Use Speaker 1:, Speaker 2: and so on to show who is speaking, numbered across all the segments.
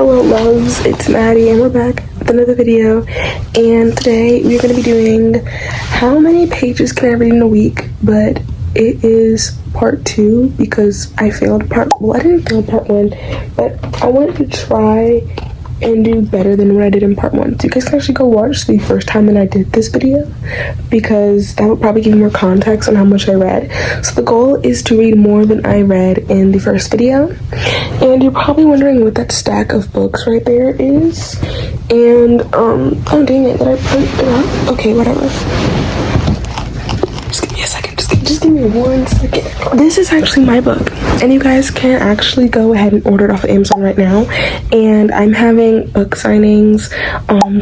Speaker 1: Hello loves, it's Maddie and we're back with another video, and today we're going to be doing how many pages can I read in a week, but it is part 2 because I failed I didn't fail part 1, but I wanted to try and do better than what I did in part 1. So you guys can actually go watch the first time that I did this video because that would probably give you more context on how much I read. So the goal is to read more than I read in the first video. And you're probably wondering what that stack of books right there is. And, oh dang it, did I put it up? Okay, whatever. Just give me a second, just give me 1 second. This is actually my book, and you guys can actually go ahead and order it off of Amazon right now. And I'm having book signings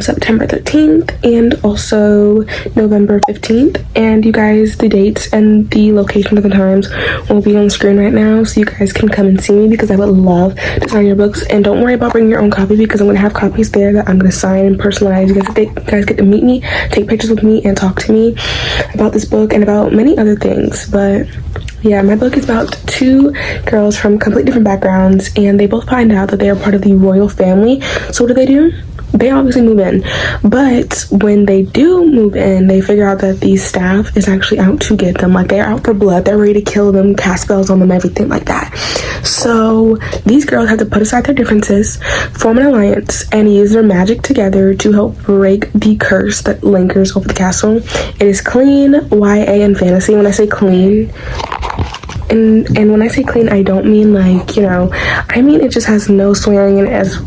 Speaker 1: September 13th and also November 15th, and you guys, the dates and the location of the times will be on the screen right now, so you guys can come and see me because I would love to sign your books. And don't worry about bringing your own copy because I'm going to have copies there that I'm going to sign and personalize. You guys get to meet me, take pictures with me, and talk to me about this book and about many other things. But yeah, my book is about 2 girls from completely different backgrounds, and they both find out that they are part of the royal family. So what do? They obviously move in, but when they do move in, they figure out that the staff is actually out to get them. Like, they're out for blood, they're ready to kill them, cast spells on them, everything like that. So these girls have to put aside their differences, form an alliance, and use their magic together to help break the curse that lingers over the castle. It is clean, YA, and fantasy. When I say clean, and when I say clean, I don't mean like, you know, I mean it just has no swearing in it, as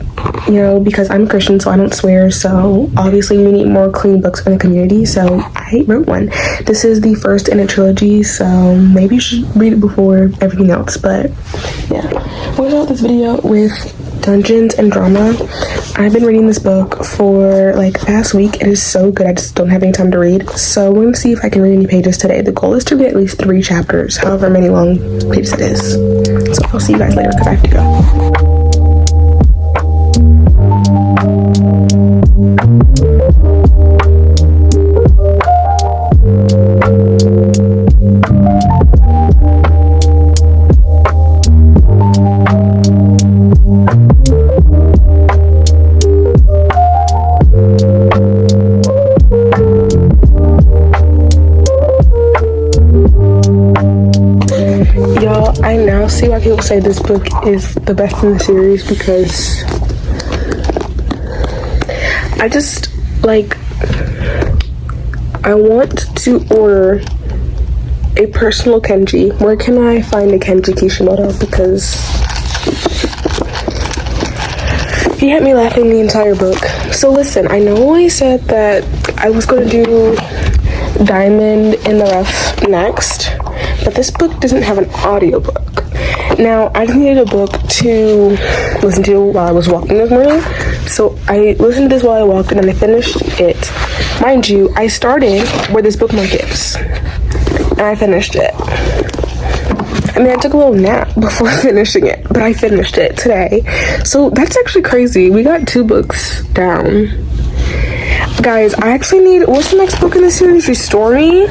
Speaker 1: you know, because I'm Christian, so I don't swear. So obviously we need more clean books in the community, so I wrote one. This is the first in a trilogy, so maybe you should read it before everything else. But yeah, we'll start this video with Dungeons and Drama. I've been reading this book for like the past week. It is so good, I just don't have any time to read, so we're gonna see if I can read any pages today. The goal is to read at least 3 chapters, however many long pages it is. So I'll see you guys later because I have to go. I now see why people say this book is the best in the series, because I just, like, I want to order a personal Kenji. Where can I find a Kenji Kishimoto? Because he had me laughing the entire book. So listen, I know I said that I was going to do Diamond in the Rough next, but this book doesn't have an audiobook. Now, I just needed a book to listen to while I was walking this morning, so I listened to this while I walked, and then I finished it. Mind you, I started where this bookmark is, and I finished it. I mean, I took a little nap before finishing it, but I finished it today. So that's actually crazy. We got 2 books down. Guys, I actually need, what's the next book in the series? Restore Me?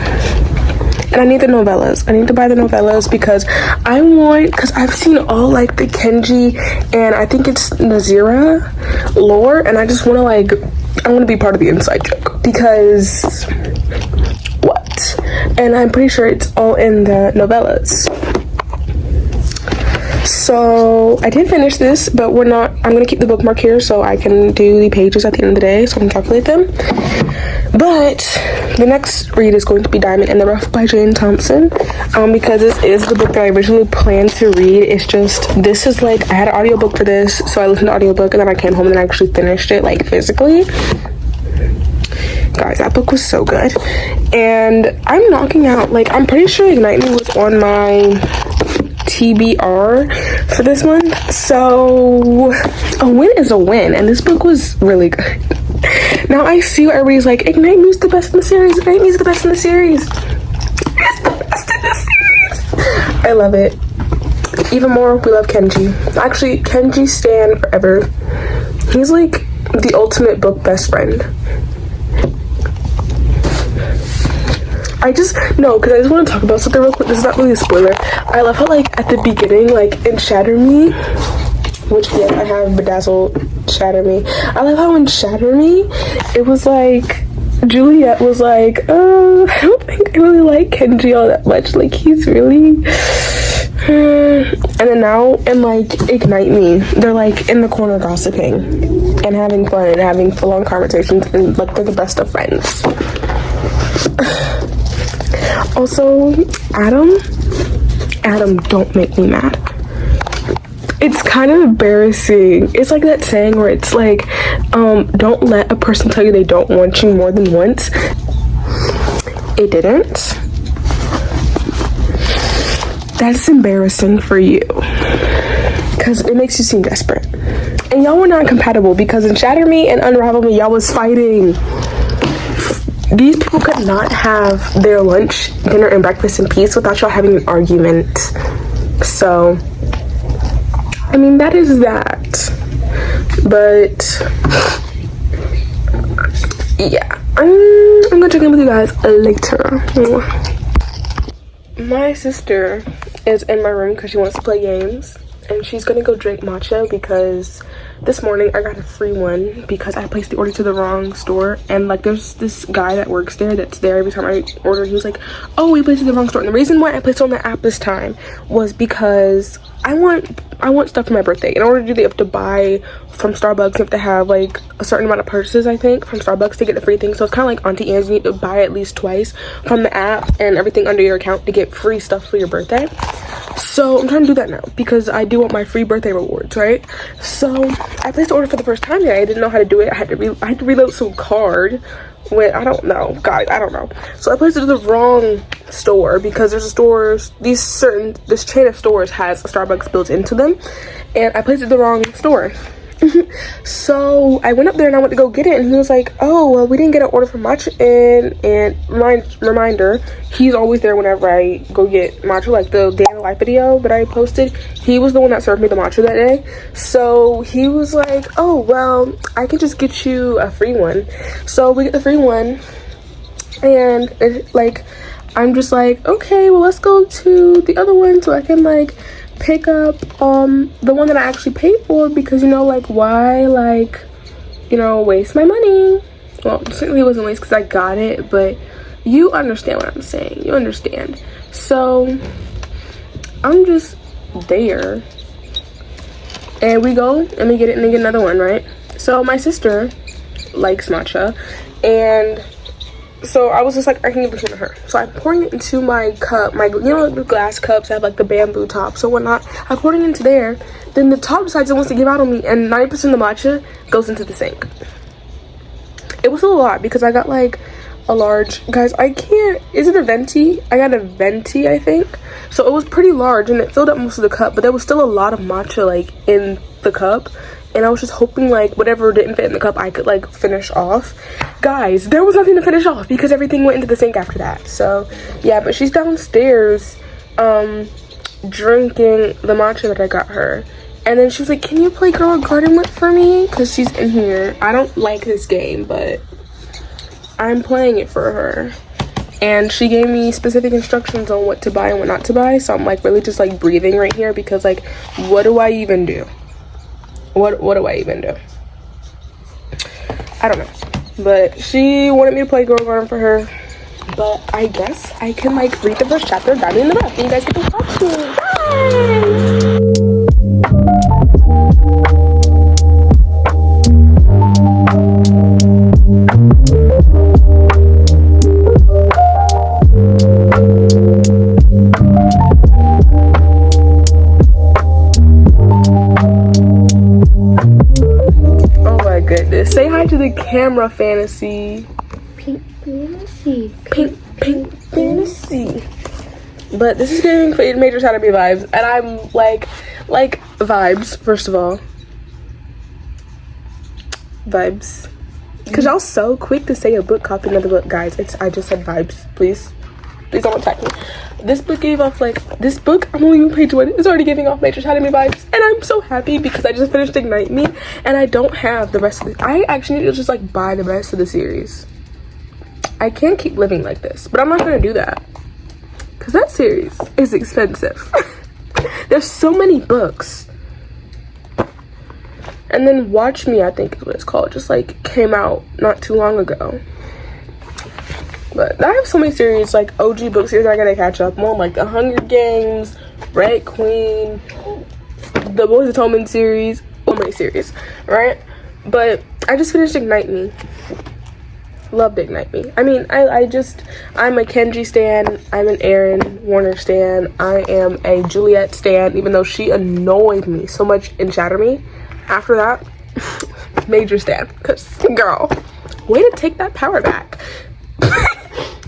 Speaker 1: And I need the novellas. I need to buy the novellas because because I've seen all like the Kenji and I think it's Nazira lore, and I just want to like, I want to be part of the inside joke because what? And I'm pretty sure it's all in the novellas. So I did finish this, but I'm gonna keep the bookmark here so I can do the pages at the end of the day so I can calculate them. But the next read is going to be Diamond in the Rough by Jane Thompson, because this is the book that I originally planned to read. It's just, this is like, I had an audiobook for this, so I listened to the audiobook and then I came home and I actually finished it like physically. Guys, that book was so good. And I'm knocking out, like, I'm pretty sure Ignite Me was on my TBR for this month, so a win is a win, and this book was really good. Now I see what everybody's like, Ignite Me's the best in the series, Ignite Me's the best in the series. It's the best in the series. I love it. Even more, we love Kenji. Actually, Kenji stan forever. He's like the ultimate book best friend. because I just want to talk about something real quick. This is not really a spoiler. I love how, like, at the beginning, like, in Shatter Me, which yes, I have bedazzled Shatter Me. I love how in Shatter Me, it was like Juliet was like, oh, I don't think I really like Kenji all that much. Like, he's really and then now in like Ignite Me, they're like in the corner gossiping and having fun and having full-on conversations, and like they're the best of friends. Also, Adam, don't make me mad. It's kind of embarrassing. It's like that saying where it's like, don't let a person tell you they don't want you more than once. It didn't. That's embarrassing for you, because it makes you seem desperate. And y'all were not compatible, because in Shatter Me and Unravel Me, y'all was fighting. These people could not have their lunch, dinner, and breakfast in peace without y'all having an argument. So, I mean, that is that. But, yeah. I'm gonna check in with you guys later. My sister is in my room because she wants to play games, and she's gonna go drink matcha because this morning I got a free one because I placed the order to the wrong store, and like there's this guy that works there that's there every time I order. He was like, oh, we placed it in the wrong store. And the reason why I placed it on the app this time was because I want stuff for my birthday. In order to do that, you have to buy from Starbucks. You have to have like a certain amount of purchases, I think, from Starbucks to get the free thing. So it's kind of like Auntie Anne's. You need to buy at least twice from the app and everything under your account to get free stuff for your birthday. So I'm trying to do that now because I do want my free birthday rewards, right? So I placed the order for the first time today. I didn't know how to do it. I had to reload some card. I don't know, guys, I don't know. So I placed it in the wrong store because there's a stores, this chain of stores has a Starbucks built into them, and I placed it in the wrong store. So I went up there and I went to go get it, and he was like, oh, well, we didn't get an order for matcha in. And reminder, he's always there whenever I go get matcha. Like the day in the life video that I posted, he was the one that served me the matcha that day. So he was like, oh, well, I can just get you a free one. So we get the free one, and I'm just like, okay, well, let's go to the other one so I can like pick up the one that I actually paid for, because, you know, like, why, like, you know, waste my money? Well, certainly it wasn't waste because I got it, but you understand what I'm saying. You understand. So I'm just there, and we go and we get it and we get another one, right? So my sister likes matcha, and so I was just like, I can give this one to her. So I'm pouring it into my cup, you know, the glass cups that have like the bamboo tops or whatnot. I poured it into there. Then the top decides it wants to give out on me, and 90% of the matcha goes into the sink. It was a lot because I got like a large, guys, I can't, is it a venti? I got a venti, I think. So it was pretty large and it filled up most of the cup, but there was still a lot of matcha like in the cup. And I was just hoping like whatever didn't fit in the cup I could like finish off. Guys, there was nothing to finish off because everything went into the sink after that. So yeah, but she's downstairs drinking the matcha that I got her. And then she was like, can you play Girl Garden with for me? Because she's in here. I don't like this game, but I'm playing it for her. And she gave me specific instructions on what to buy and what not to buy. So I'm like really just like breathing right here because like, what do I even do? What do I even do? I don't know. But she wanted me to play Girl Garden for her. But I guess I can like read the first chapter down in the back. And you guys get to watch me. Bye! Say hi to the camera, Fantasy.
Speaker 2: Pink Fantasy.
Speaker 1: Pink Fantasy. But this is giving Major Shadow Me vibes, and I'm like vibes. First of all, vibes. Cause y'all so quick to say a book copy another book, guys. I just said vibes. Please don't attack me. This book gave off I'm only on page 1. It's already giving off Major Shadow Me vibes, and I'm so happy because I just finished Ignite Me, and I don't have the rest of it. I actually need to just like buy the rest of the series. I can't keep living like this, but I'm not gonna do that because that series is expensive. There's so many books. And then Watch Me, I think is what it's called, just like came out not too long ago. But I have so many series, like OG book series I gotta catch up on, like The Hunger Games, Red Queen, the Boys of Tolman series, so many series, right? But I just finished Ignite Me. Loved Ignite Me. I mean, I'm a Kenji stan, I'm an Aaron Warner stan, I am a Juliet stan, even though she annoyed me so much in Shatter Me. After that, major stan, because girl, way to take that power back.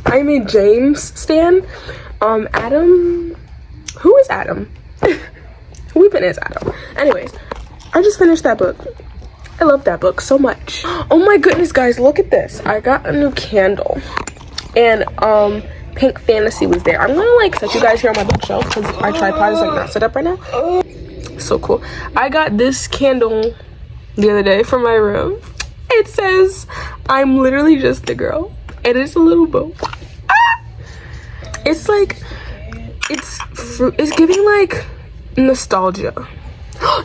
Speaker 1: I'm a James stan. Adam, who is Adam? Weepin' is Adam. Anyways, I just finished that book. I love that book so much. Oh my goodness, guys, look at this. I got a new candle, and Pink Fantasy was there. I'm gonna like set you guys here on my bookshelf because my tripod is like not set up right now. So cool. I got this candle the other day from my room. It says, "I'm literally just a girl," and it's a little bow. It's like, it's giving like nostalgia.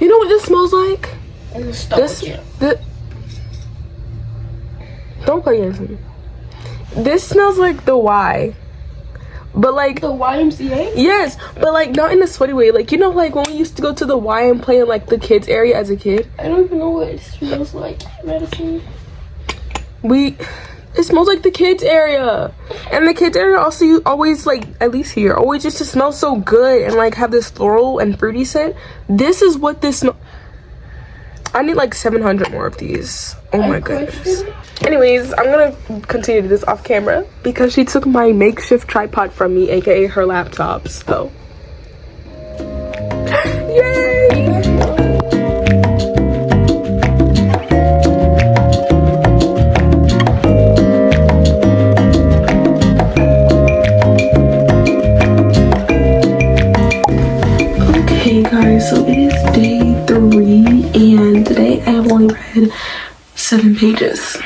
Speaker 1: You know what this smells like? Nostalgia. Don't play games with me. This smells like the Y, but like
Speaker 2: The YMCA?
Speaker 1: yes, but like not in a sweaty way. Like, you know, like when we used to go to the Y and play in like the kids area as a kid.
Speaker 2: I don't even know what it smells like. Medicine.
Speaker 1: It smells like the kids area, and the kids area also always, like, at least here, always used to smell so good and like have this floral and fruity scent. This is what this smells. I need like 700 more of these. Oh my goodness. Anyways, I'm gonna continue to do this off camera because she took my makeshift tripod from me, aka her laptop. So yay. Okay guys, so it is day 3 and today I have only read 7 pages.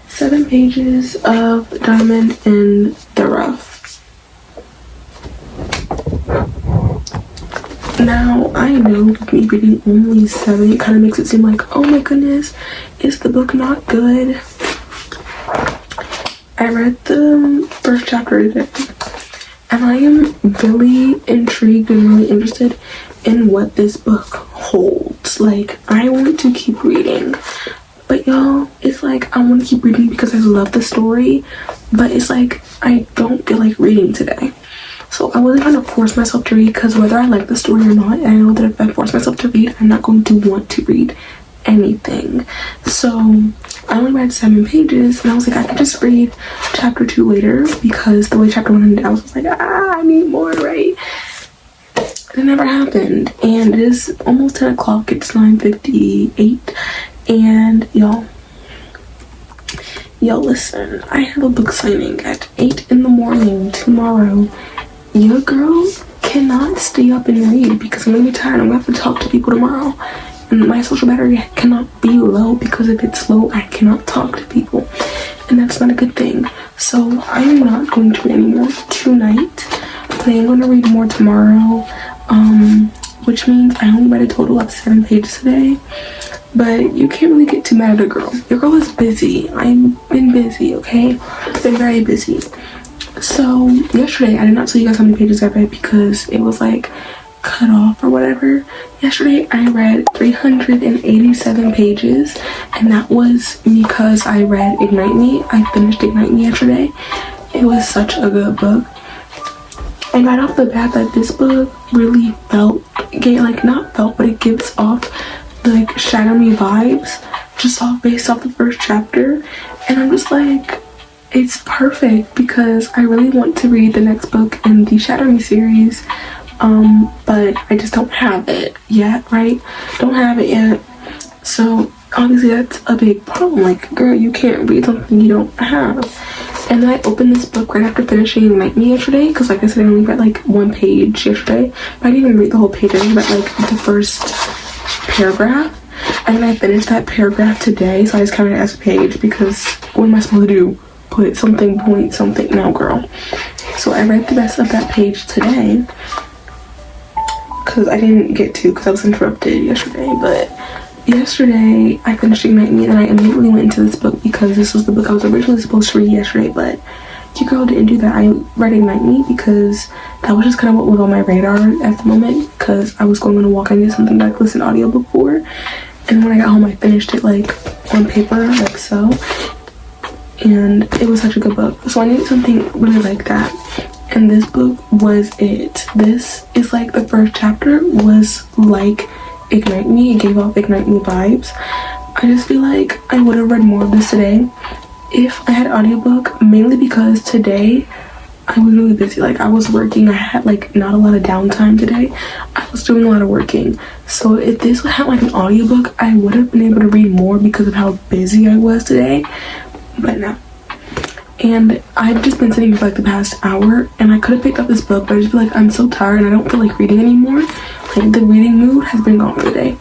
Speaker 1: 7 pages of Diamond in the Rough. Now, I know me reading only 7, it kind of makes it seem like, oh my goodness, is the book not good? I read the first chapter today, and I am really intrigued and really interested in what this book holds. Like, I want to keep reading, but y'all, it's like I want to keep reading because I love the story, but it's like I don't feel like reading today. So I wasn't going to force myself to read, because whether I like the story or not, I know that if I force myself to read, I'm not going to want to read anything. So I only read 7 pages, and I was like, I could just read chapter 2 later, because the way chapter 1 ended, I was just like, I need more, right? It never happened, and it is almost 10 o'clock. It's 9:58, and y'all, listen, I have a book signing at 8 in the morning tomorrow. Your girl cannot stay up and read because I'm gonna be tired. I'm gonna have to talk to people tomorrow, and my social battery cannot be low, because if it's low, I cannot talk to people, and that's not a good thing. So I'm not going to read anymore tonight. I'm going to read more tomorrow, which means I only read a total of 7 pages today. But you can't really get too mad at a girl. Your girl is busy. I've been busy, okay? I've been very busy. So yesterday, I did not tell you guys how many pages I read because it was like cut off or whatever. Yesterday, I read 387 pages, and that was because I read Ignite Me. I finished Ignite Me yesterday. It was such a good book. And right off the bat, that this book really but it gives off like Shatter Me vibes, just based off the first chapter. And I'm just like, it's perfect because I really want to read the next book in the Shatter Me series, but I just don't have it yet, right? Don't have it yet. So obviously that's a big problem. Like, girl, you can't read something you don't have. And then I opened this book right after finishing Ignite Me yesterday, because like I said, I only read like 1 page yesterday, but I didn't even read the whole page. I only read like the first paragraph, and then I finished that paragraph today, so I just counted it as a page, because what am I supposed to do? Put something, point something? No, girl. So I read the rest of that page today, because I didn't get to because I was interrupted yesterday. But yesterday I finished Ignite Me, and then I immediately went into this book because this was the book I was originally supposed to read yesterday, but your girl didn't do that. I read Ignite Me because that was just kind of what was on my radar at the moment, because I was going on a walk. I needed something to like listen to audiobook for, and when I got home I finished it like on paper, like so, and it was such a good book. So I needed something really like that, and this book was it. This is like the first chapter was like Ignite Me. It gave off Ignite Me vibes. I just feel like I would have read more of this today if I had audiobook, mainly because today I was really busy. Like I was working, I had like not a lot of downtime today. I was doing a lot of working. So if this had like an audiobook, I would have been able to read more because of how busy I was today, but no. And I've just been sitting for like the past hour, and I could have picked up this book, but I just feel like I'm so tired and I don't feel like reading anymore. Like the reading mood has been gone for the day.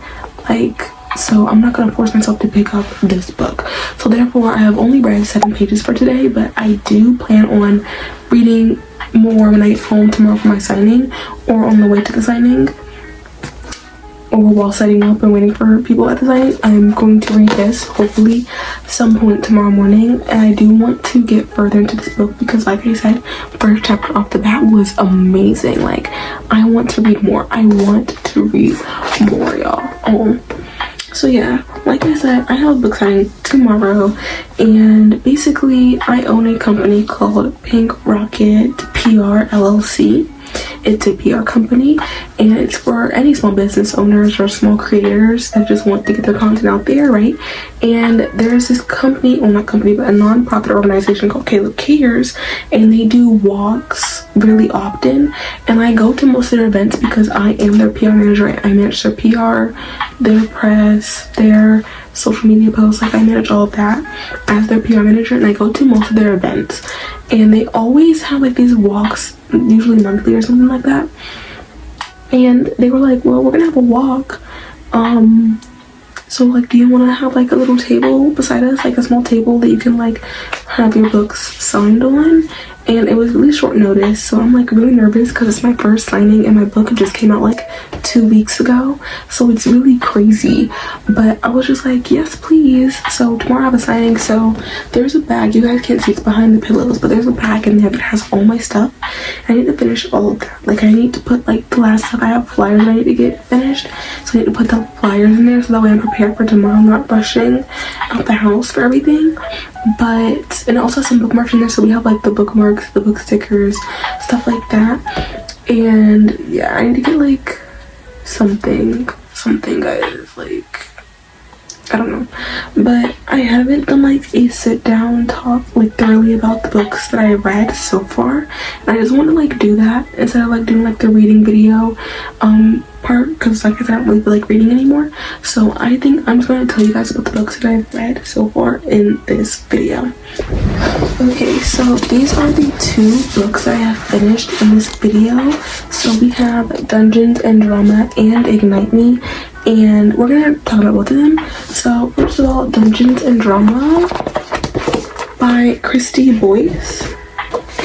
Speaker 1: Like, so I'm not gonna force myself to pick up this book. So therefore I have only read 7 pages for today, but I do plan on reading more when I get home tomorrow for my signing, or on the way to the signing, or while setting up and waiting for people at the signing. I'm going to read this hopefully some point tomorrow morning, and I do want to get further into this book because like I said, first chapter off the bat was amazing. Like I want to read more. I want to read more, y'all. So yeah, like I said, I have a book signing tomorrow, and basically I own a company called Pink Rocket PR LLC. It's a PR company, and it's for any small business owners or small creators that just want to get their content out there, right? And there's this company, well not company, but a non-profit organization called Caleb Cares, and they do walks really often, and I go to most of their events because I am their PR manager. I manage their PR, their press, their social media posts. Like I manage all of that as their PR manager, and I go to most of their events, and they always have like these walks, usually monthly or something like that. And they were like, well, we're gonna have a walk, so like do you want to have like a little table beside us, like a small table that you can like have your books signed on? And it was really short notice, so I'm like really nervous because it's my first signing and my book just came out like 2 weeks ago, so it's really crazy. But I was just like, yes please. So tomorrow I have a signing, so there's a bag, you guys can't see, it's behind the pillows, but there's a bag in there that has all my stuff. I need to finish all of that. Like I need to put like the last stuff. I have flyers I need to get finished, so I need to put the flyers in there so that way I'm prepared for tomorrow. I'm not rushing out the house for everything. But, and also some bookmarks in there, so we have like the bookmarks, the book stickers, stuff like that. And yeah, I need to get like something guys, like I don't know, but I haven't done like a sit down talk like thoroughly about the books that I read so far, and I just want to like do that instead of like doing like the reading video part, because like I said, I don't really feel like reading anymore. So I think I'm just going to tell you guys about the books that I've read so far in this video. Okay, so these are the 2 books that I have finished in this video. So we have Dungeons and Drama and Ignite Me, and we're gonna talk about both of them. So first of all, Dungeons and Drama by Christy Boyce.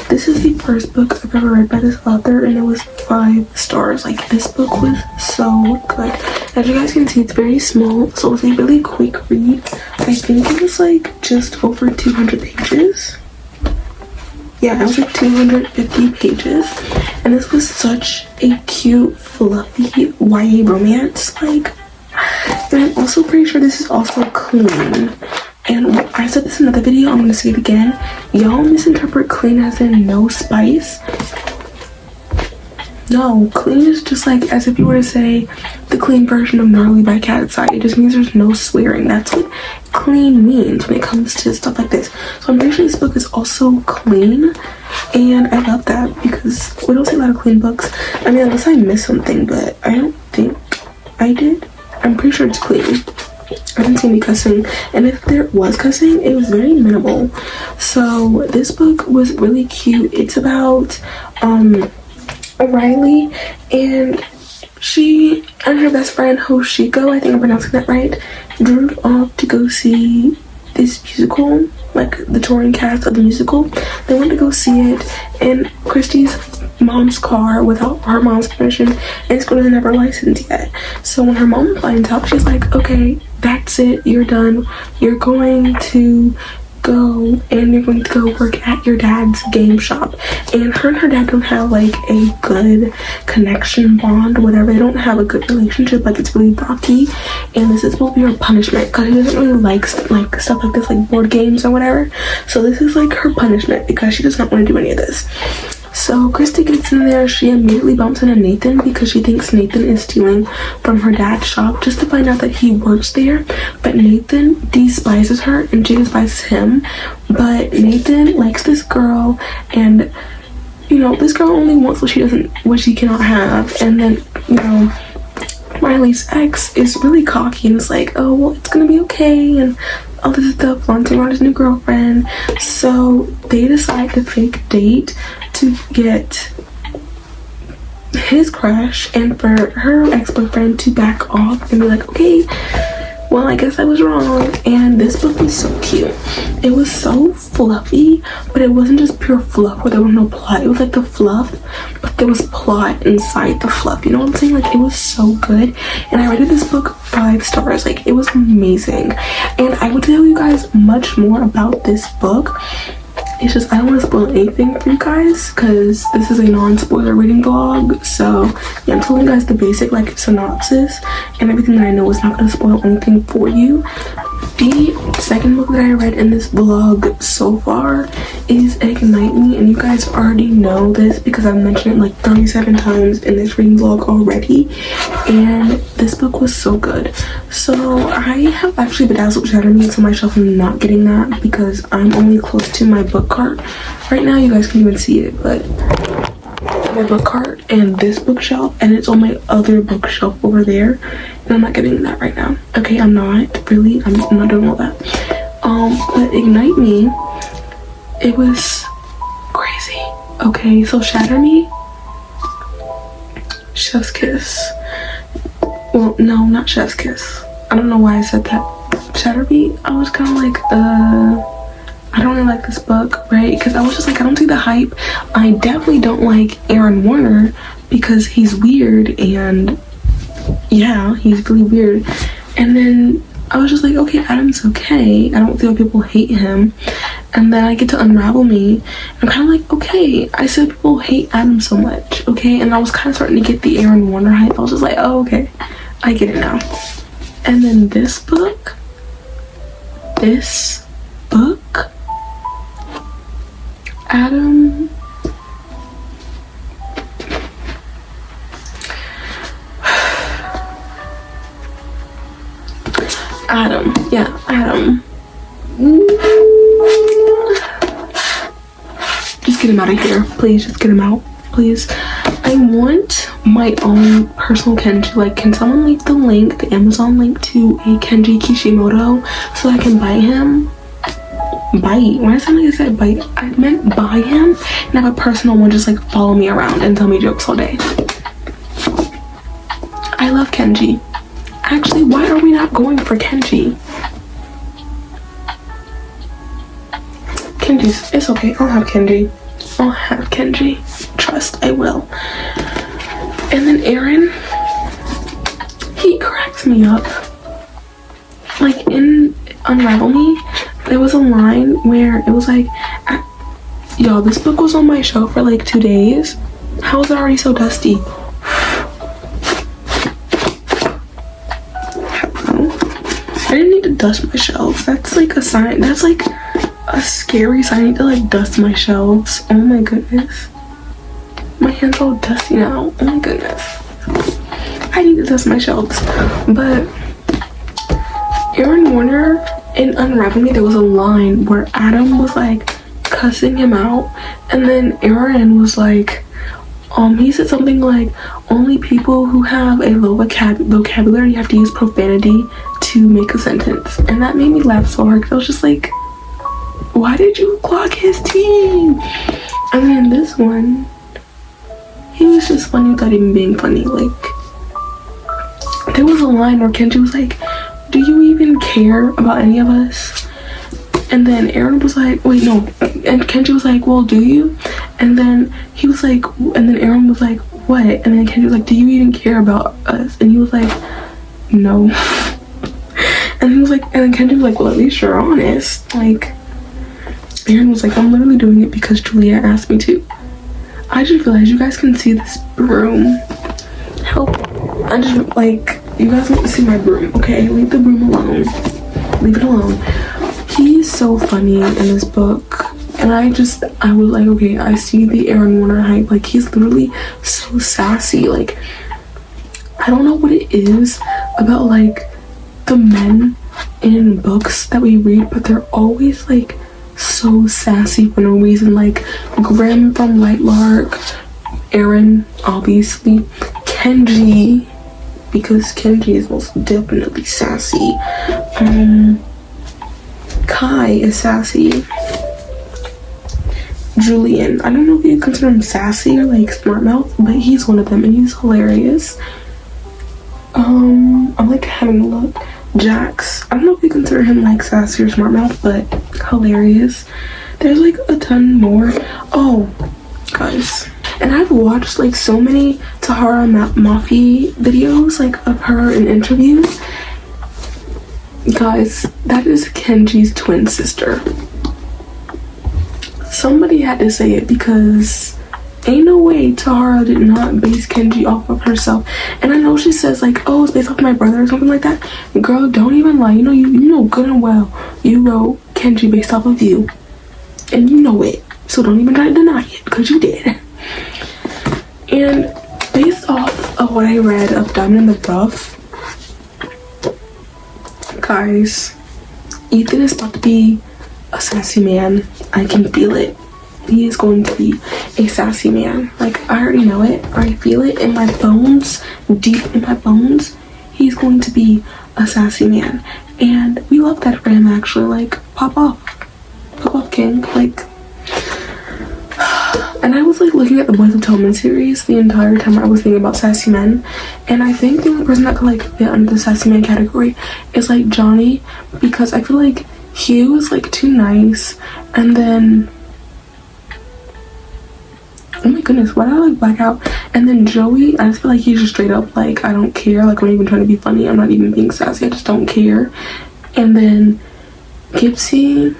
Speaker 1: This is the first book I've ever read by this author, and it was 5 stars. Like this book was so good. As you guys can see, it's very small, so it's a really quick read. I think it was like just over 200 pages. Yeah, it was like 250 pages, and this was such a cute, fluffy YA romance. Like, and I'm also pretty sure this is also clean. And I said this in another video, I'm gonna say it again. Y'all misinterpret clean as in no spice. No, clean is just like as if you were to say the clean version of Gnarly by Cat's Eye. It just means there's no swearing. That's what clean means when it comes to stuff like this. So I'm pretty sure this book is also clean, and I love that because we don't see a lot of clean books. I mean, unless I missed something, but I don't think I did. I'm pretty sure it's clean. I didn't see any cussing, and if there was cussing, it was very minimal. So this book was really cute. It's about Riley, and she and her best friend Hoshiko, I think I'm pronouncing that right, drove off to go see this musical, like the touring cast of the musical. They went to go see it, and Christy's mom's car without her mom's permission, and this girl doesn't have her license yet. So when her mom finds out, she's like, okay, that's it, you're done. You're going to go and you're going to go work at your dad's game shop. And her dad don't have like a good connection, bond, whatever. They don't have a good relationship. Like, it's really rocky, and this is supposed to be her punishment because she doesn't really like stuff like this, like board games or whatever. So this is like her punishment because she does not want to do any of this. So Christy gets in there. She immediately bumps into Nathan because she thinks Nathan is stealing from her dad's shop, just to find out that he works there. But Nathan despises her and she despises him. But Nathan likes this girl, and you know, this girl only wants what she cannot have. And then, you know, Riley's ex is really cocky and is like, oh well, it's gonna be okay, and all this stuff, flaunting around his new girlfriend. So they decide to fake date to get his crush and for her ex-boyfriend to back off and be like, okay, well, I guess I was wrong. And this book was so cute. It was so fluffy, but it wasn't just pure fluff where there was no plot. It was like the fluff, but there was plot inside the fluff. You know what I'm saying? Like, it was so good. And I rated this book 5 stars. Like, it was amazing. And I will tell you guys much more about this book. It's just I don't want to spoil anything for you guys because this is a non-spoiler reading vlog. So yeah, I'm telling you guys the basic like synopsis and everything that I know is not going to spoil anything for you. The second book that I read in this vlog so far is Ignite Me, and you guys already know this because I've mentioned it like 37 times in this reading vlog already. And this book was so good. So I have actually bedazzled Shatter Me to my shelf. I'm not getting that because I'm only close to my book cart right now. You guys can even see it, but my book cart and this bookshelf, and it's on my other bookshelf over there, and I'm not getting that right now. Okay, I'm not really. I'm not doing all that. But Ignite Me, it was crazy. Okay, so Shatter Me, Chef's Kiss. Well, no, not Chef's Kiss. I don't know why I said that. Shatter Me, I was kind of like, I don't really like this book, right? Because I was just like, I don't see the hype. I definitely don't like Aaron Warner because he's weird, and yeah, he's really weird. And then I was just like, okay, Adam's okay. I don't feel like people hate him. And then I get to Unravel Me. I'm kind of like, okay, I said people hate Adam so much, okay? And I was kind of starting to get the Aaron Warner hype. I was just like, oh, okay, I get it now. And then this book, Adam, Adam. Just get him out of here, please. Just get him out, please. I want my own personal Kenji. Like, can someone leave the link, the Amazon link to a Kenji Kishimoto so I can buy him? Bite. When I sound like I said bite, I meant buy him and have a personal one just like follow me around and tell me jokes all day. I love Kenji. Actually, why are we not going for Kenji? Kenji's, it's okay. I'll have Kenji. I'll have Kenji. Trust, I will. And then Aaron, he cracks me up. Like in Unravel Me, there was a line where it was like, y'all, this book was on my shelf for like 2 days. How is it already so dusty? I didn't need to dust my shelves. That's like a sign. That's like a scary sign. I need to like dust my shelves. Oh my goodness. My hand's all dusty now. Oh my goodness. I need to dust my shelves. But Aaron Warner in Unravel Me, there was a line where Adam was like cussing him out, and then Aaron was like, he said something like, only people who have a low vocabulary have to use profanity to make a sentence. And that made me laugh so hard because I was just like, why did you clock his team? And then this one, he was just funny without even being funny. Like, there was a line where Kenji was like, do you even care about any of us? And then Aaron was like, wait, no. And Kenji was like, well, do you? And then he was like, and then Aaron was like, what? And then Kenji was like, do you even care about us? And he was like, no. And he was like, and then Kenji was like, well, at least you're honest. Like, Aaron was like, I'm literally doing it because Julia asked me to. I just realized you guys can see this broom. Help. I just, like, you guys want to see my broom, okay? Leave the broom alone. Leave it alone. He's so funny in this book. And I was like, okay, I see the Aaron Warner hype. Like, he's literally so sassy. Like, I don't know what it is about, like, the men in books that we read, but they're always, like, so sassy for no reason. Like, Grimm from Lightlark, Aaron, obviously, Kenji, because Kenji is most definitely sassy. Kai is sassy. Julian, I don't know if you consider him sassy or like smart mouth, but he's one of them and he's hilarious. I'm like having a look. Jax, I don't know if you consider him like sassy or smart mouth, but hilarious. There's like a ton more. Oh, guys, and I've watched like so many Tahara Mafi videos, like of her in interviews. Guys, that is Kenji's twin sister. Somebody had to say it because ain't no way Tahara did not base Kenji off of herself. And I know she says like, oh, it's based off my brother or something like that. Girl, don't even lie. You know good and well you wrote Kenji based off of you. And you know it. So don't even try to deny it, because you did. And based off of what I read of Diamond in the Rough, guys, Ethan is about to be a sassy man. I can feel it. He is going to be a sassy man. Like, I already know it. I feel it in my bones, deep in my bones. He's going to be a sassy man. And we love that for him, actually. Like, pop off. Pop off, king. Like, and I was like looking at the Boys of Tillman series the entire time I was thinking about sassy men. And I think the only person that could like fit under the sassy man category is like Johnny, because I feel like Hugh is like too nice, and then oh my goodness, why did I like black out? And then Joey, I just feel like he's just straight up like, I don't care, like I'm not even trying to be funny, I'm not even being sassy, I just don't care. And then Gipsy,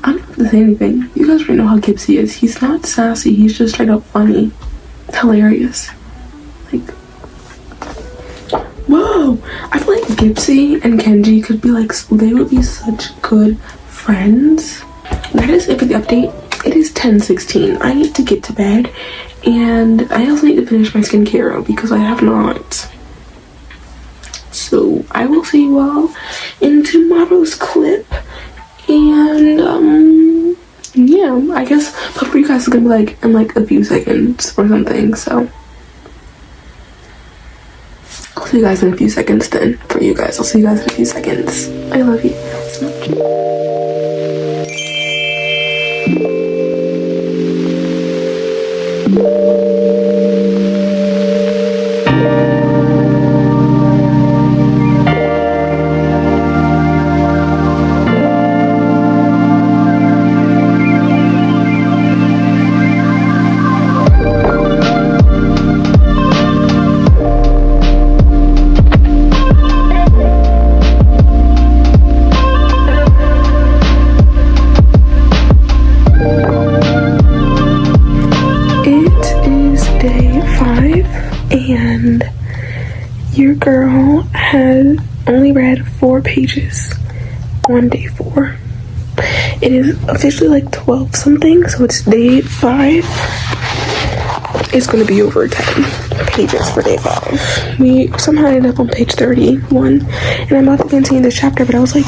Speaker 1: I don't have to say anything. You guys already know how Gipsy is. He's not sassy, he's just straight up funny. Hilarious. Like, whoa! I feel like Gipsy and Kenji could be like, they would be such good friends. That is it for the update. It is 10:16. I need to get to bed, and I also need to finish my skincare because I have not. So I will see you all in tomorrow's clip, and yeah, I guess hopefully you guys are gonna be like in like a few seconds or something. So I'll see you guys in a few seconds then. For you guys, I'll see you guys in a few seconds. I love you so much. And your girl had only read 4 pages on day 4. It is officially like 12 something, so it's day 5. It's gonna be over 10 pages for day 5. We somehow ended up on page 31, and I'm about to continue this chapter, but I was like,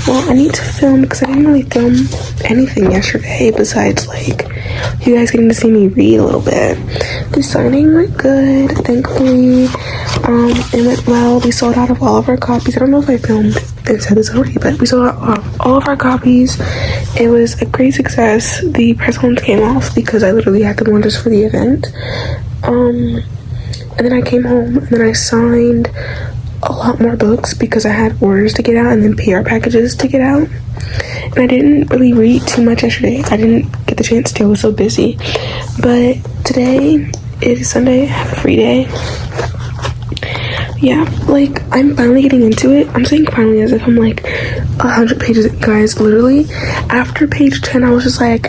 Speaker 1: well, I need to film because I didn't really film anything yesterday besides like you guys getting to see me read a little bit. The signing went good, thankfully. It went well. We sold out of all of our copies. I don't know if I filmed and said this already, but we sold out of all of our copies. It was a great success. The press ones came off because I literally had them on just for the event. And then I came home and then I signed a lot more books because I had orders to get out and then PR packages to get out. And I didn't really read too much yesterday. I didn't get the chance to. I was so busy. But today is Sunday. I have a free day. Yeah, like, I'm finally getting into it. I'm saying finally as if I'm like 100 pages. Guys, literally, after page 10, I was just like,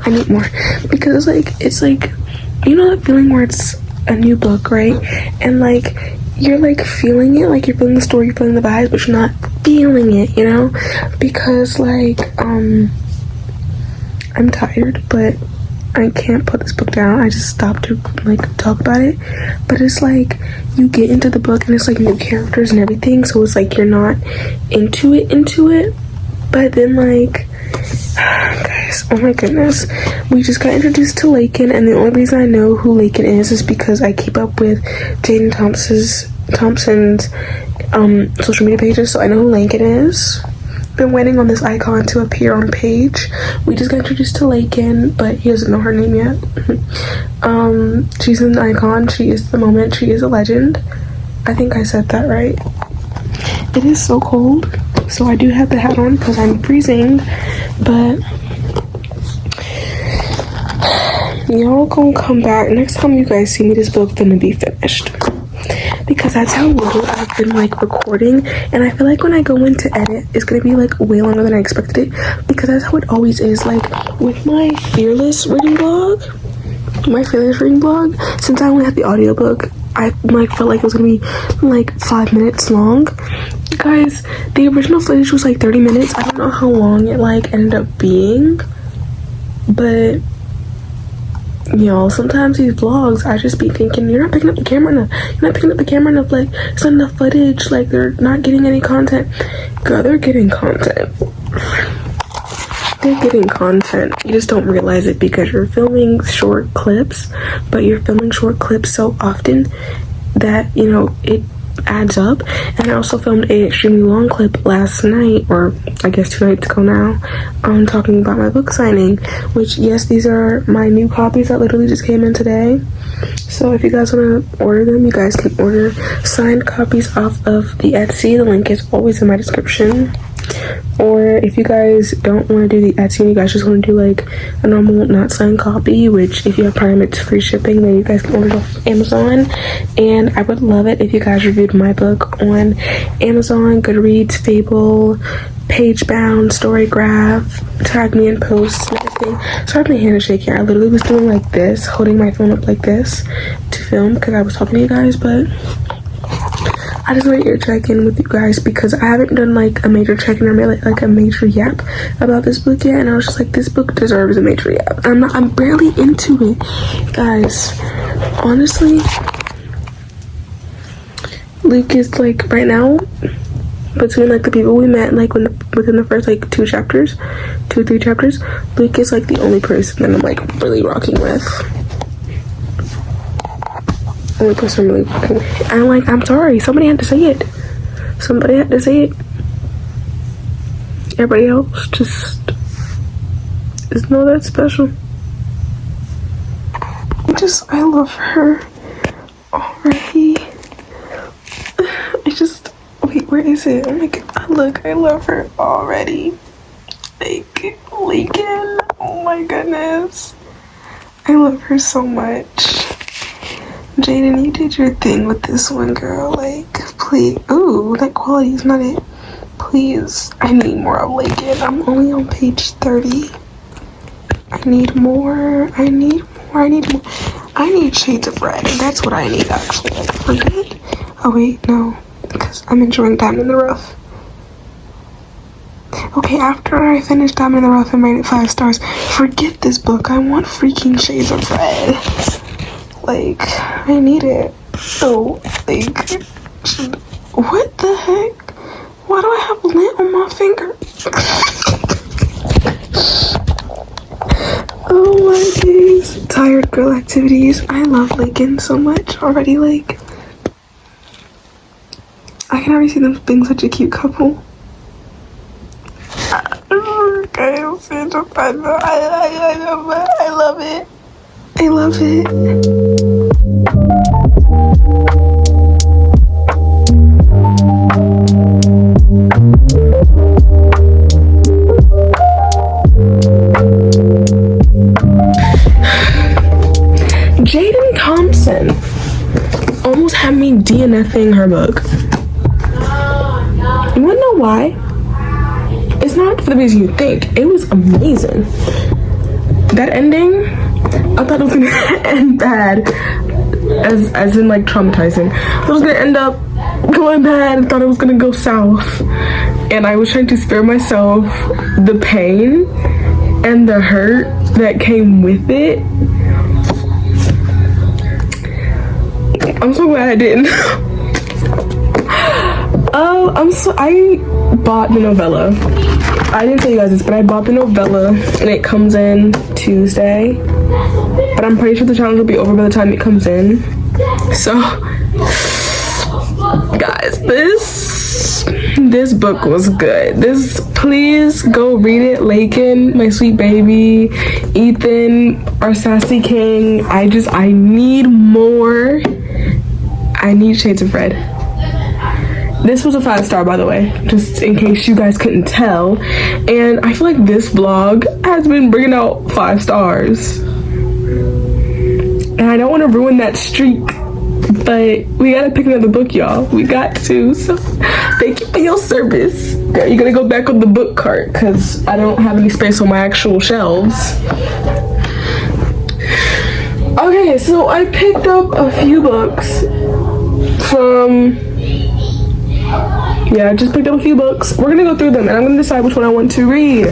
Speaker 1: I need more. Because it's like, you know that feeling where it's a new book, right? And like, you're like feeling it, like you're feeling the story, you're feeling the vibes, but you're not feeling it, you know? Because like, I'm tired, but I can't put this book down. I just stopped to like talk about it. But it's like you get into the book and it's like new characters and everything, so it's like you're not into it. But then like, guys, oh my goodness, we just got introduced to Lakin, and the only reason I know who Lakin is because I keep up with Jaden Thompson's social media pages, so I know who Lakin is. Been waiting on this icon to appear on page. We just got introduced to Lakin, but he doesn't know her name yet. She's an icon. She is the moment. She is a legend. I think I said that right. It is so cold, so I do have the hat on because I'm freezing, but y'all gonna come back next time you guys see me. This book gonna be finished, because that's how little I've been like recording, and I feel like when I go in to edit, it's gonna be like way longer than I expected, because that's how it always is. Like with my fearless reading blog, since I only had the audiobook, I like felt like it was gonna be like 5 minutes long. Guys, the original footage was like 30 minutes. I don't know how long it like ended up being, but y'all, sometimes these vlogs, I just be thinking, you're not picking up the camera enough. Like, it's not enough footage. Like, they're not getting any content. Girl, they're getting content. They're getting content. You just don't realize it because you're filming short clips, but you're filming short clips so often that, you know, it adds up. And I also filmed a extremely long clip last night, or I guess 2 nights ago now, talking about my book signing, which, yes, these are my new copies that literally just came in today. So if you guys want to order them, you guys can order signed copies off of the Etsy. The link is always in my description. Or if you guys don't want to do the Etsy and you guys just want to do like a normal not signed copy, which if you have Prime it's free shipping, then you guys can order it off Amazon. And I would love it if you guys reviewed my book on Amazon, Goodreads, Fable, Pagebound, Storygraph, tag me in posts and everything. Sorry, my hand is shaking. I literally was doing like this, holding my phone up like this to film because I was talking to you guys, but I just wanted to check in with you guys because I haven't done like a major check-in or like a major yap about this book yet, and I was just like, this book deserves a major yap. I'm barely into it, guys. Honestly, Luke is like right now, between like the people we met like within the first like 2 or 3 chapters, Luke is like the only person that I'm like really rocking with. Only person really rocking with. And like, I'm sorry, somebody had to say it. Everybody else just is not that special. I love her already. Wait, where is it? Oh my god, look, I love her already. Like, Lakin, oh my goodness. I love her so much. Jaden, you did your thing with this one, girl. Like, please. Ooh, that quality is not it. Please, I need more of Lakin. I'm only on page 30. I need more. I need Shades of Red. That's what I need, actually. Like, for good. Oh, wait, no. Because I'm enjoying Diamond in the Rough. Okay, after I finish Diamond in the Rough and rate it 5 stars, forget this book. I want freaking Shades of Red. Like, I need it. So, like, what the heck? Why do I have lint on my finger? Oh my days. Tired girl activities. I love Lakin so much already. Like, I can already see them being such a cute couple. Guys, I love it. I love it. me DNFing her book. You wanna know why? It's not for the reason you think. It was amazing. That ending, I thought it was gonna end bad, as in like traumatizing. It was gonna end up going bad. I thought it was gonna go south, and I was trying to spare myself the pain and the hurt that came with it. I'm so glad I didn't. I bought the novella. I didn't tell you guys this, but I bought the novella and it comes in Tuesday. But I'm pretty sure the challenge will be over by the time it comes in. So, guys, this book was good. Please go read it. Lakin, my sweet baby, Ethan, our sassy king. I need more. I need shades of red. This was a 5-star, by the way, just in case you guys couldn't tell. And I feel like this vlog has been bringing out 5 stars. And I don't want to ruin that streak, but we gotta pick another book, y'all. We got to. So thank you for your service. Girl, you're gonna go back on the book cart because I don't have any space on my actual shelves. Okay, so I picked up a few books from... Yeah, I just picked up a few books. We're gonna go through them and I'm gonna decide which one I want to read.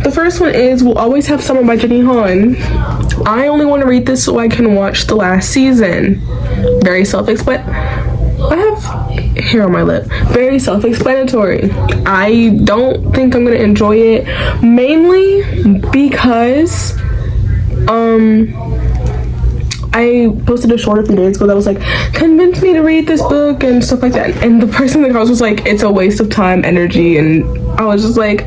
Speaker 1: The first one is We'll Always Have Summer by Jenny Han. I only want to read this so I can watch the last season. Very self-explanatory. I have hair on my lip. Very self-explanatory. I don't think I'm gonna enjoy it, mainly because I posted a short a few days ago that was like, convince me to read this book and stuff like that, and the person in the comments was like, it's a waste of time, energy, and I was just like,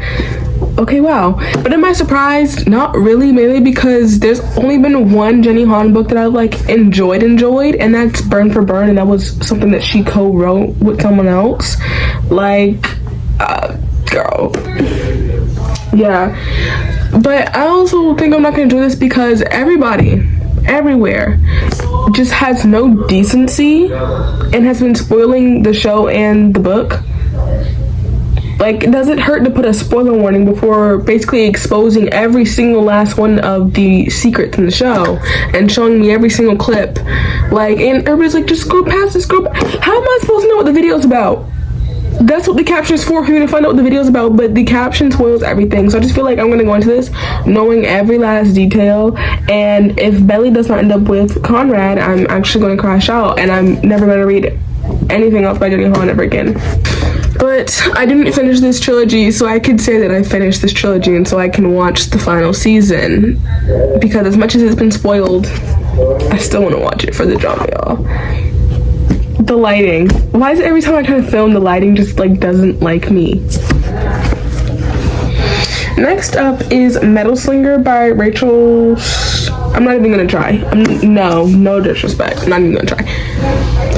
Speaker 1: okay, wow. But am I surprised? Not really, mainly because there's only been one Jenny Han book that I've like enjoyed, and that's Burn for Burn, and that was something that she co-wrote with someone else. Like, girl. Yeah. But I also think I'm not gonna do this because everybody everywhere just has no decency and has been spoiling the show and the book. Like, does it hurt to put a spoiler warning before basically exposing every single last one of the secrets in the show and showing me every single clip? Like, and everybody's like, just scroll past this, scroll past. How am I supposed to know what the video's about? That's what the caption is for me to find out what the video's about, but the caption spoils everything. So I just feel like I'm gonna go into this knowing every last detail, and if Belly does not end up with Conrad, I'm actually gonna crash out and I'm never gonna read anything else by Jenny Han ever again. But I didn't finish this trilogy, so I could say that I finished this trilogy and so I can watch the final season, because as much as it's been spoiled, I still want to watch it for the drama, y'all. The lighting. Why is it every time I try to film, the lighting just like doesn't like me? Next up is Metal Slinger by Rachel. I'm not even gonna try. No disrespect. I'm not even gonna try.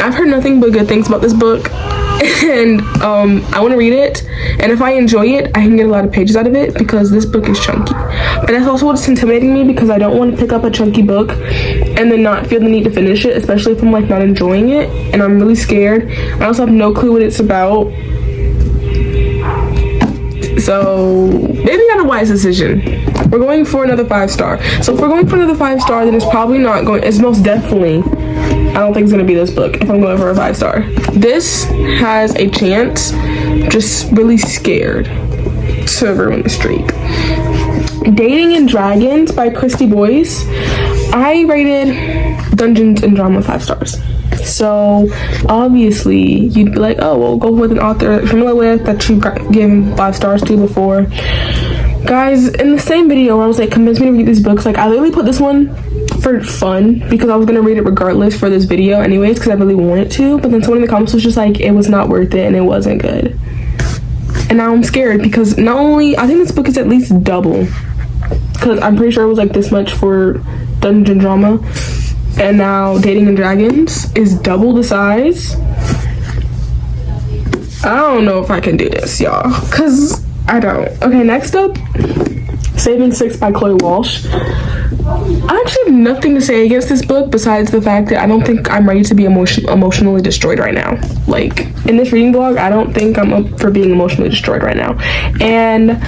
Speaker 1: I've heard nothing but good things about this book, and I want to read it, and if I enjoy it, I can get a lot of pages out of it because this book is chunky. But that's also what's intimidating me, because I don't want to pick up a chunky book and then not feel the need to finish it, especially if I'm like not enjoying it, and I'm really scared. I also have no clue what it's about, so maybe not a wise decision. We're going for another 5-star. So if we're going for another 5-star, then it's probably not going, it's most definitely, I don't think it's gonna be this book if I'm going for a 5-star. This has a chance, just really scared to ruin the streak. Dating and Dragons by Christy Boyce. I rated Dungeons and Drama 5 stars. So obviously you'd be like, oh, well, go with an author you're familiar with, that you've given 5 stars to before. Guys, in the same video where I was like, convince me to read these books, like I literally put this one for fun because I was gonna read it regardless for this video anyways, because I really wanted to, but then someone in the comments was just like, it was not worth it and it wasn't good. And now I'm scared because not only, I think this book is at least double, because I'm pretty sure it was like this much for Dungeon Drama, and now Dating and Dragons is double the size. I don't know if I can do this, y'all, because I don't. Okay, next up, Saving Six by Chloe Walsh. I actually have nothing to say against this book besides the fact that I don't think I'm ready to be emotionally destroyed right now. Like, in this reading vlog, I don't think I'm up for being emotionally destroyed right now. And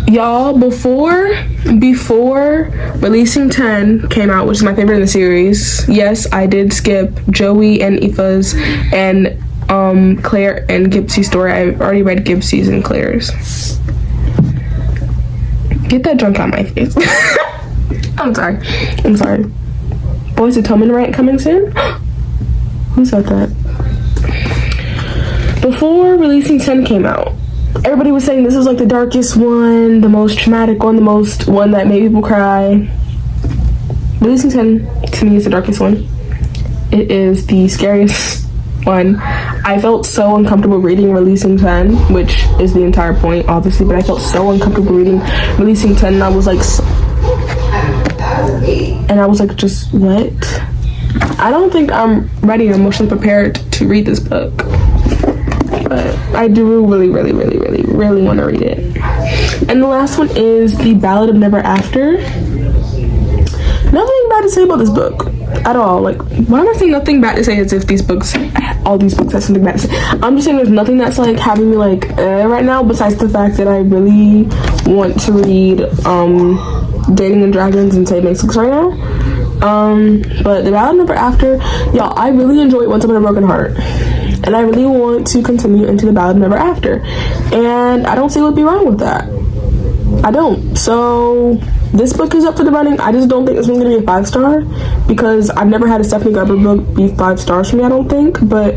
Speaker 1: y'all, before Releasing 10 came out, which is my favorite in the series, yes, I did skip Joey and Aoife's and Claire and Gibbs's story. I've already read Gibbs's and Claire's. Get that junk out my face. I'm sorry. Boys of Tillman rant coming soon? Who said that? Before Releasing 10 came out, everybody was saying this was like the darkest one, the most traumatic one, the most one that made people cry. Releasing 10 to me is the darkest one. It is the scariest one. I felt so uncomfortable reading Releasing 10, which is the entire point, obviously, but I felt so uncomfortable reading Releasing 10, and I was like, just what? I don't think I'm ready or emotionally prepared to read this book, but I do really want to read it. And the last one is The Ballad of Never After. Nothing bad to say about this book at all. Like, why am I saying nothing bad to say as if all these books have something bad to say? I'm just saying there's nothing that's like having me like right now, besides the fact that I really want to read Dating and Dragons and Saving Six right now. But The Ballad of Never After, y'all, I really enjoyed Once Upon a Broken Heart, and I really want to continue into The Ballad of Never After, and I don't see what'd be wrong with that. I don't. So this book is up for the running. I just don't think this one's gonna be a 5-star because I've never had a Stephanie Gerber book be 5 stars for me, I don't think, but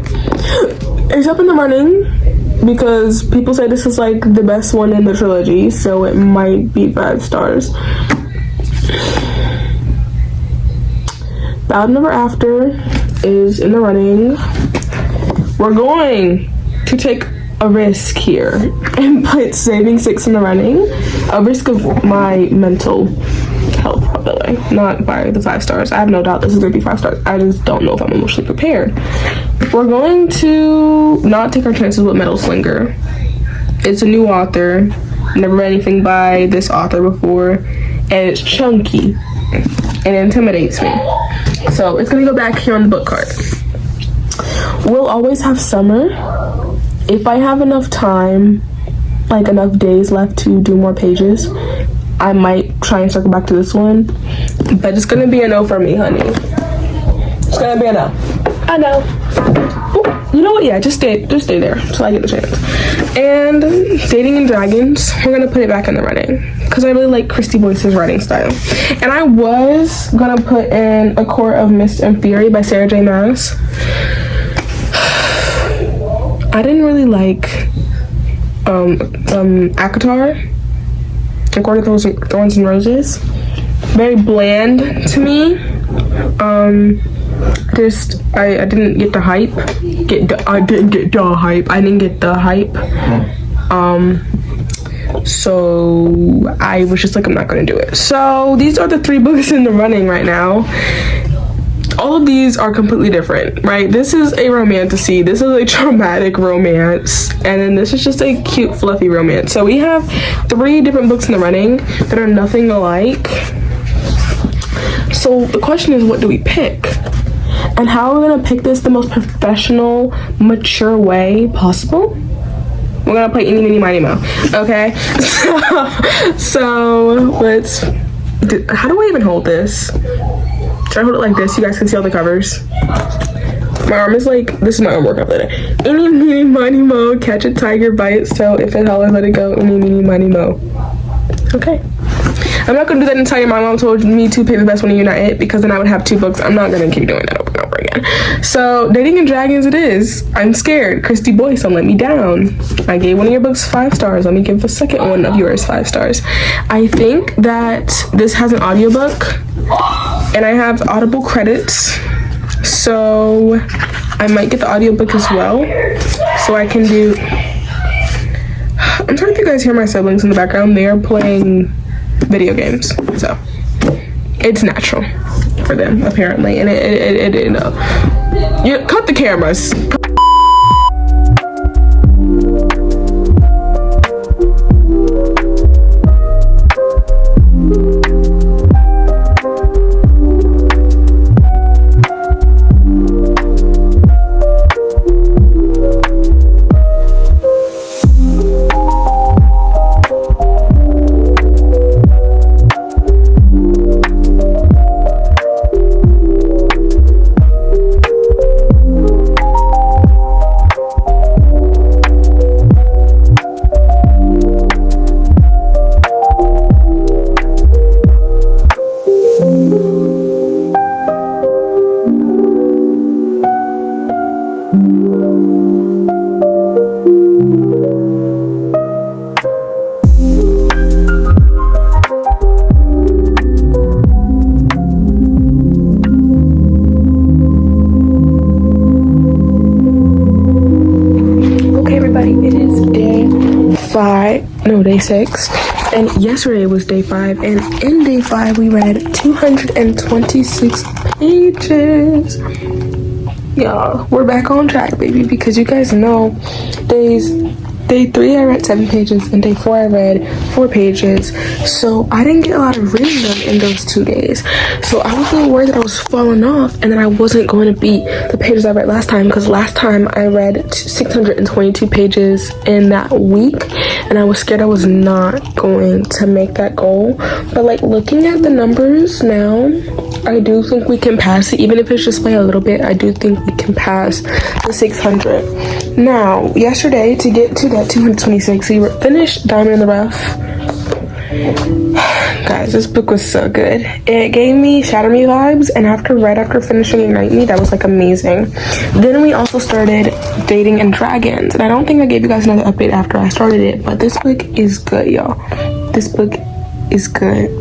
Speaker 1: it's up in the running because people say this is like the best one in the trilogy, so it might be 5 stars. Ballad of Never After is in the running. We're going to take a risk here and put Saving Six in the running. A risk of my mental health, by the way, not by the 5 stars. I have no doubt this is gonna be 5 stars. I just don't know if I'm emotionally prepared. We're going to not take our chances with Metal Slinger. It's a new author. Never read anything by this author before, and it's chunky and it intimidates me. So it's gonna go back here on the book cart. We'll Always Have Summer. If I have enough time, like enough days left to do more pages, I might try and circle back to this one. But it's gonna be a no for me, honey. It's gonna be a no. I know. Ooh, you know what? Yeah, just stay there till I get the chance. And Dating and Dragons, we're gonna put it back in the running because I really like Christy Boyce's writing style. And I was gonna put in A Court of Mist and Fury by Sarah J. Maas. I didn't really like ACOTAR, A Court of Thorns and Roses. Very bland to me. I didn't get the hype. I didn't get the hype. So I was just like, I'm not gonna do it. So these are the 3 books in the running right now. All of these are completely different, right? This is a romantasy, this is a traumatic romance, and then this is just a cute, fluffy romance. So we have 3 different books in the running that are nothing alike. So the question is, what do we pick? And how are we gonna pick this the most professional, mature way possible? We're gonna play Eeny, Meeny, Miny, Moe, okay? So let's, how do I even hold this? Should I hold it like this so you guys can see all the covers? My arm is like, this is my arm workout later. Eeny, meeny, miny, moe, catch a tiger by its tail. If it hollers, let it go. Eeny, meeny, miny, moe. Okay. I'm not gonna do that and tell you my mom told me to pick the best one and you're not it, because then I would have 2 books. I'm not gonna keep doing that over and over again. So Dating and Dragons it is. I'm scared. Christy Boyce, don't let me down. I gave one of your books 5 stars. Let me give the second one of yours 5 stars. I think that this has an audiobook and I have Audible credits, so I might get the audiobook as well, so I can do, I'm sorry if you guys hear my siblings in the background. They are playing video games, so it's natural for them apparently, and it you cut the cameras. Day 6, and yesterday was day 5, and in day 5 we read 226 pages. Y'all, we're back on track, baby, because you guys know day 3 I read 7 pages, and day 4 I read 4 pages, so I didn't get a lot of reading done in those 2 days. So I was a little worried that I was falling off and that I wasn't going to beat the pages I read last time, because last time I read 622 pages in that week, and I was scared I was not going to make that goal. But like, looking at the numbers now, I do think we can pass it, even if it's just by a little bit. I do think we can pass the 600. Now, yesterday, to get to that 226, we finished Diamond in the Rough. Guys, this book was so good. It gave me Shatter Me vibes, and right after finishing Ignite Me, that was like amazing. Then we also started Dating and Dragons, and I don't think I gave you guys another update after I started it, but this book is good, y'all. This book is good.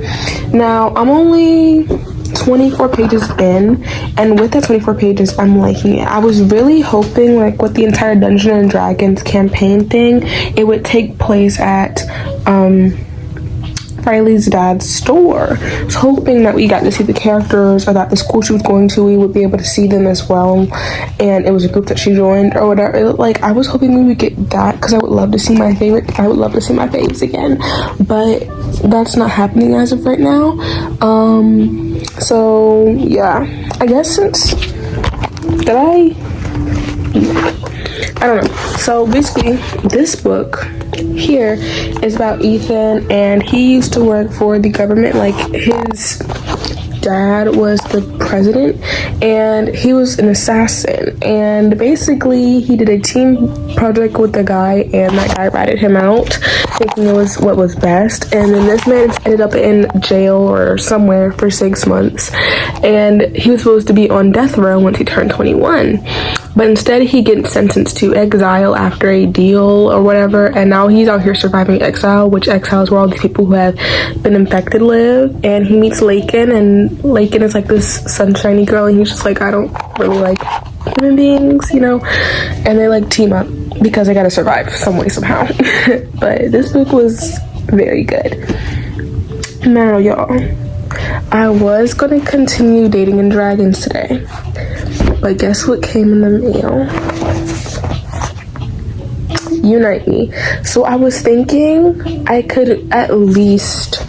Speaker 1: Now, I'm only 24 pages in, and with that 24 pages, I'm liking it. I was really hoping, like, with the entire Dungeons and Dragons campaign thing, it would take place at Riley's dad's store. I was hoping that we got to see the characters, or that the school she was going to, we would be able to see them as well, and it was a group that she joined or whatever. Like, I was hoping we would get that, because I would love to see my faves again, but that's not happening as of right now. So yeah, I guess since I don't know. So basically, this book here is about Ethan, and he used to work for the government. Like, his dad was the president, and he was an assassin, and basically he did a team project with the guy, and that guy ratted him out, thinking it was what was best, and then this man ended up in jail or somewhere for 6 months, and he was supposed to be on death row once he turned 21. But instead, he gets sentenced to exile after a deal or whatever, and now he's out here surviving exile, which exile is where all these people who have been infected live. And he meets Lakin, and Lakin is like this sunshiny girl, and he's just like, I don't really like human beings, you know? And they like team up because they gotta survive some way, somehow. But this book was very good. Now, y'all, I was gonna continue Dating and Dragons today, but guess what came in the mail? Unite Me. So I was thinking I could at least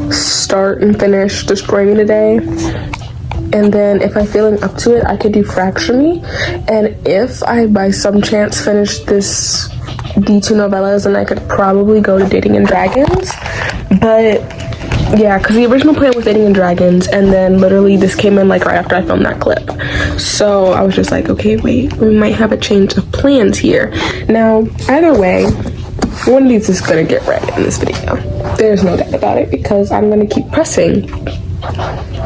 Speaker 1: start and finish Destroy Me today, and then if I'm feeling up to it, I could do Fracture Me, and if I by some chance finish this D2 novellas, then I could probably go to Dating and Dragons. But yeah, because the original plan was Dating and Dragons, and then literally this came in like right after I filmed that clip. So I was just like, okay, wait, we might have a change of plans here. Now, either way, one of these is gonna get read in this video. There's no doubt about it, because I'm gonna keep pressing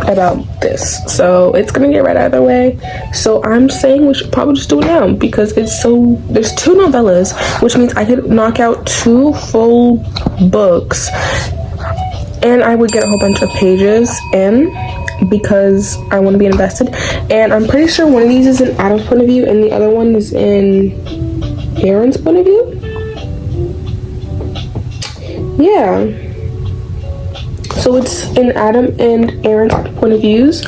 Speaker 1: about this. So it's gonna get read either way. So I'm saying we should probably just do it now, because there's 2 novellas, which means I could knock out 2 full books, and I would get a whole bunch of pages in, because I want to be invested. And I'm pretty sure one of these is in Adam's point of view, and the other one is in Aaron's point of view. Yeah. So it's in Adam and Aaron's point of views,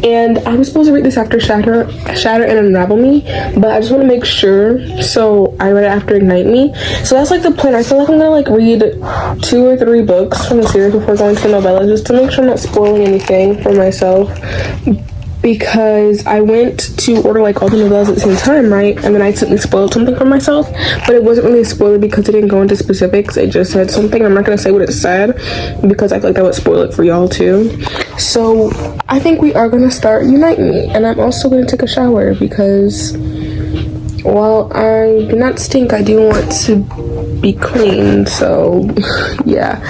Speaker 1: and I was supposed to read this after Shatter and Unravel Me, but I just want to make sure, so I read it after Ignite Me. So that's like the plan. I feel like I'm gonna like read 2 or 3 books from the series before going to the novella, just to make sure I'm not spoiling anything for myself, because I went to order like all the novellas at the same time, right? And then I accidentally spoiled something for myself, but it wasn't really a spoiler because it didn't go into specifics. It just said something. I'm not gonna say what it said, because I feel like that would spoil it for y'all too. So I think we are gonna start Unite Me, and I'm also gonna take a shower, because while I do not stink, I do want to be clean. So yeah.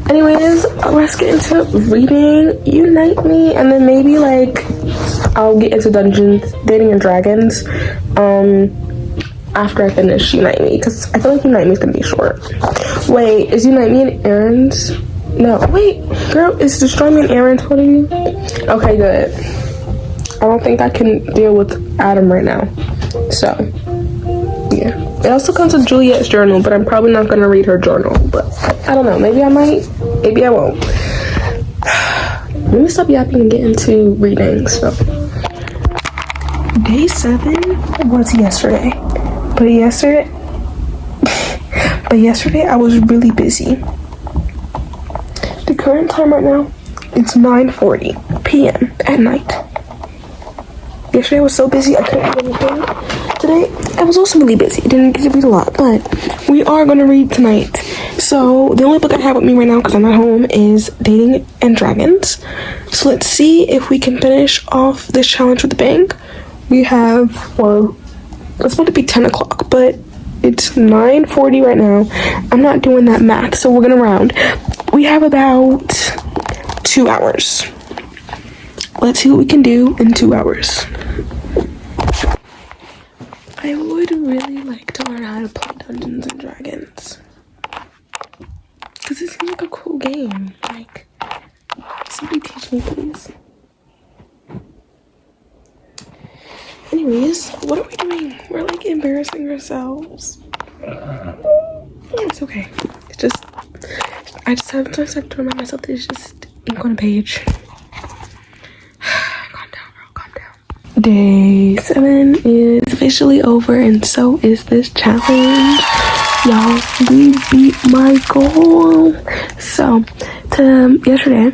Speaker 1: Anyways, let's get into reading Unite Me, and then maybe like I'll get into Dating and Dragons after I finish Unite Me, because I feel like Unite Me is gonna be short. Wait, is Unite Me and Aaron's? No, wait, girl, is Destroy Me and Aaron's part of you? Okay, good. I don't think I can deal with Adam right now. So, yeah. It also comes with Juliet's journal, but I'm probably not gonna read her journal. But I don't know, maybe I might, maybe I won't. Let me stop yapping and get into reading. So, day 7 was yesterday. But yesterday I was really busy. The current time right now, it's 9:40 p.m. at night. Yesterday I was so busy I couldn't read anything. Today I was also really busy. I didn't get to read a lot, but we are going to read tonight. So the only book I have with me right now because I'm at home is Dating and Dragons. So let's see if we can finish off this challenge with a bang. We have, well, it's about to be 10 o'clock, but it's 9:40 right now. I'm not doing that math, so we're gonna round. We have about 2 hours. Let's see what we can do in 2 hours. I would really like to learn how to play Dungeons and Dragons, because it seems like a cool game. Like, somebody teach me, please. Anyways, what are we doing? We're like embarrassing ourselves. It's okay. It's just, I just have to remind myself that it's just ink on a page. Calm down, girl, calm down. Day 7 is officially over, and so is this challenge. Y'all, we beat my goal. So, yesterday,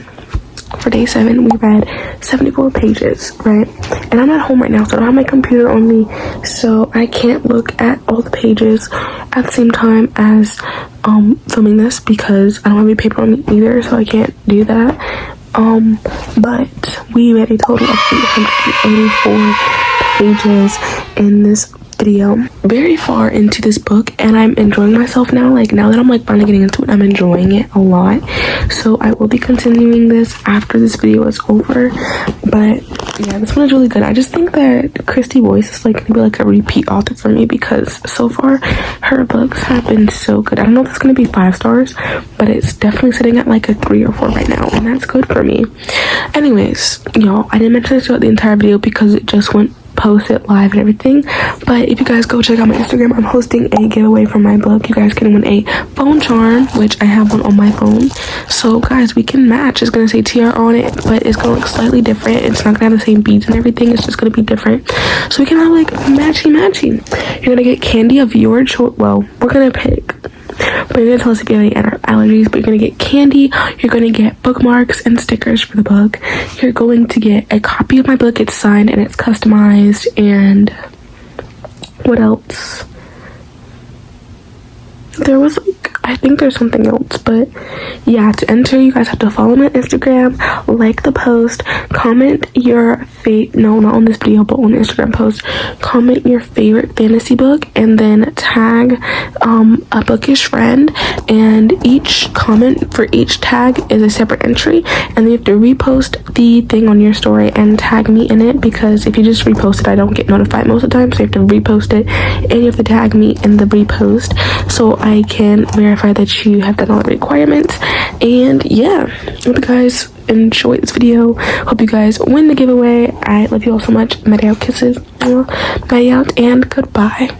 Speaker 1: for day 7, we read 74 pages, right? And I'm at home right now, so I don't have my computer on me, so I can't look at all the pages at the same time as filming this, because I don't have any paper on me either, so I can't do that. But we read a total of 884 pages in this video. Very far into this book, and I'm enjoying myself now. Like, now that I'm like finally getting into it, I'm enjoying it a lot. So I will be continuing this after this video is over. But yeah, this one is really good. I just think that Christy Boyce is like gonna be like a repeat author for me, because so far her books have been so good. I don't know if it's gonna be 5 stars, but it's definitely sitting at like a 3 or 4 right now, and that's good for me. Anyways, y'all, I didn't mention this throughout the entire video because it just went posted live and everything, but if you guys go check out my Instagram, I'm hosting a giveaway for my book. You guys can win a phone charm, which I have one on my phone. So guys, we can match. It's gonna say TR on it, but it's gonna look slightly different. It's not gonna have the same beads and everything. It's just gonna be different, so we can have like matchy. You're gonna get candy of your choice. Well, we're gonna pick, but you're gonna tell us if you have any allergies. But you're gonna get candy, you're gonna get bookmarks and stickers for the book. You're going to get a copy of my book. It's signed and it's customized. And what else? There was like, I think there's something else, but yeah, to enter you guys have to follow me on Instagram, like the post, comment your no, not on this video, but on the Instagram post, comment your favorite fantasy book, and then tag a bookish friend, and each comment for each tag is a separate entry, and then you have to repost the thing on your story and tag me in it, because if you just repost it, I don't get notified most of the time, so you have to repost it and you have to tag me in the repost so I can verify that you have done all the requirements. And yeah, hope you guys enjoyed this video. Hope you guys win the giveaway. I love you all so much. Mario kisses. Bye out and goodbye.